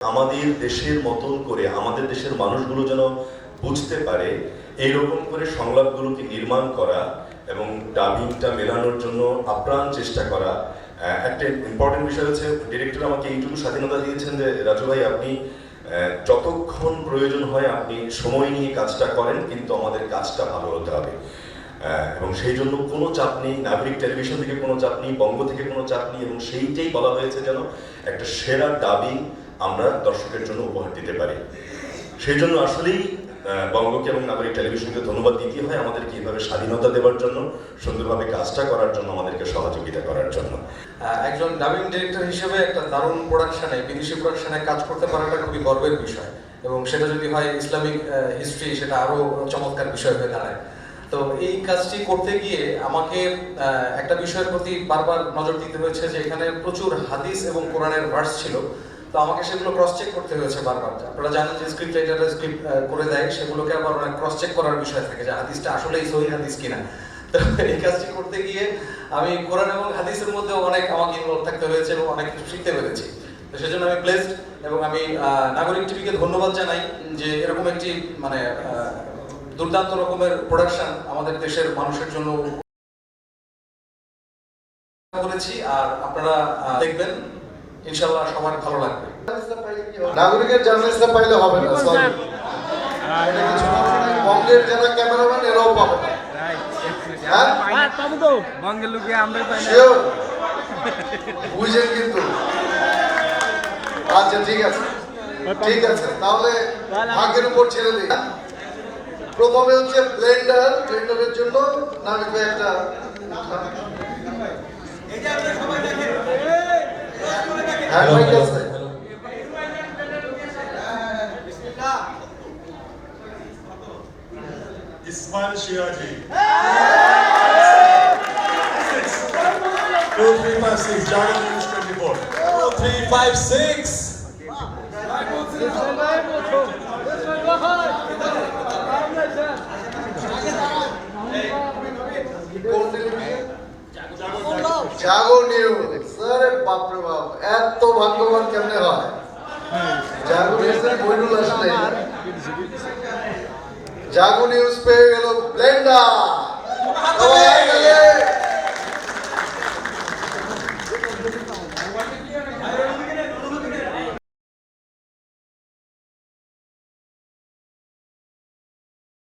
আমাদের দেশের মতন করে আমাদের দেশের মানুষগুলো যেন বুঝতে পারে এইরকম করে সংলাপগুলোকে নির্মাণ করা এবং ডাবিংটা মেলানোর জন্য আপ্রাণ চেষ্টা করা। একটা ইম্পর্টেন্ট বিষয় হচ্ছে ডিরেক্টর আমাকে এইটুকু স্বাধীনতা দিয়েছেন যে রাজু ভাই আপনি যতক্ষণ প্রয়োজন হয় আপনি সময় নিয়ে কাজটা করেন, কিন্তু আমাদের কাজটা ভালো হতে হবে। এবং সেই জন্য কোনো চাপ নেই, নাগরিক টেলিভিশন থেকে কোনো চাপ নেই, বঙ্গ থেকে কোনো চাপ নেই, এবং সেইটাই বলা হয়েছে যেন একটা সেরা ডাবিং আমরা দর্শকের জন্য উপহার দিতে পারি। সেই জন্য আসলেই বঙ্গকে এবং নাগরিক টেলিভিশনকে ধন্যবাদ দিতে হয় আমাদেরকে এইভাবে স্বাধীনতা দেওয়ার জন্য, সুন্দরভাবে কাজটা করার জন্য, আমাদেরকে সহযোগিতা করার জন্য। একজন ডাবিং ডিরেক্টর হিসেবে একটা দারুণ প্রোডাকশনে, বিদেশি প্রোডাকশনে কাজ করতে পারাটা খুবই গর্বের বিষয়, এবং সেটা যদি হয় ইসলামিক হিস্ট্রি, সেটা আরও চমৎকার বিষয় হয়ে দাঁড়ায়। তো এই কাজটি করতে গিয়ে আমাকে একটা বিষয়ের প্রতি বারবার নজর দিতে হয়েছে যে এখানে প্রচুর হাদিস এবং কোরআনের ভার্স ছিল। তো আমাকে সেগুলো ক্রস চেক করতে হয়েছে বারবার। আপনারা জানেন যে স্ক্রিপ্ট রাইটাররা স্ক্রিপ্ট করে দেয়, সেগুলোকে আবার অনেক ক্রস চেক করার বিষয় থাকে যে হাদিসটা আসলেই সহি হাদিস কিনা। তো এই কাজটি করতে গিয়ে আমি কোরআন এবং হাদিসের মধ্যে অনেক আমাকে ইনভলভ থাকতে হয়েছে এবং অনেক কিছু শিখতে পেরেছি। তো সেজন্য আমি ব্লেসড, এবং আমি নাগরিক টিভিকে ধন্যবাদ জানাই যে এরকম একটি দুর্দান্ত রকমের প্রোডাকশন আমাদের দেশের মানুষের জন্য করেছি। আর আপনারা দেখবেন ইনশাআল্লাহ সবার ভালো লাগবে। নাগরিকের জার্নালিস্টরা পাইলে হবে না, সরি, বঙ্গের যারা ক্যামেরাম্যান এরাও পাবে না। বঙ্গের লোকে আমরা বুঝেন কিন্তু। আচ্ছা ঠিক আছে, ঠিক আছে, তাহলে ভাগ্যের উপর ছেড়ে দিই। প্রথমে হচ্ছে ব্লেন্ডার, ব্লেন্ডারের জন্য নামিক ভাই একটা হ্যাঁ ভাই আছে। Ismail Shiaji. 2356 Java News 24. 2356. জাগো নিউজ। আরে বাপরে বাপ, এত ভাগ্যবান কেমনে হয়? জাগো নিউজের বইগুলো আসলে জাগো নিউজ পেয়ে গেল ব্লেন্ডার।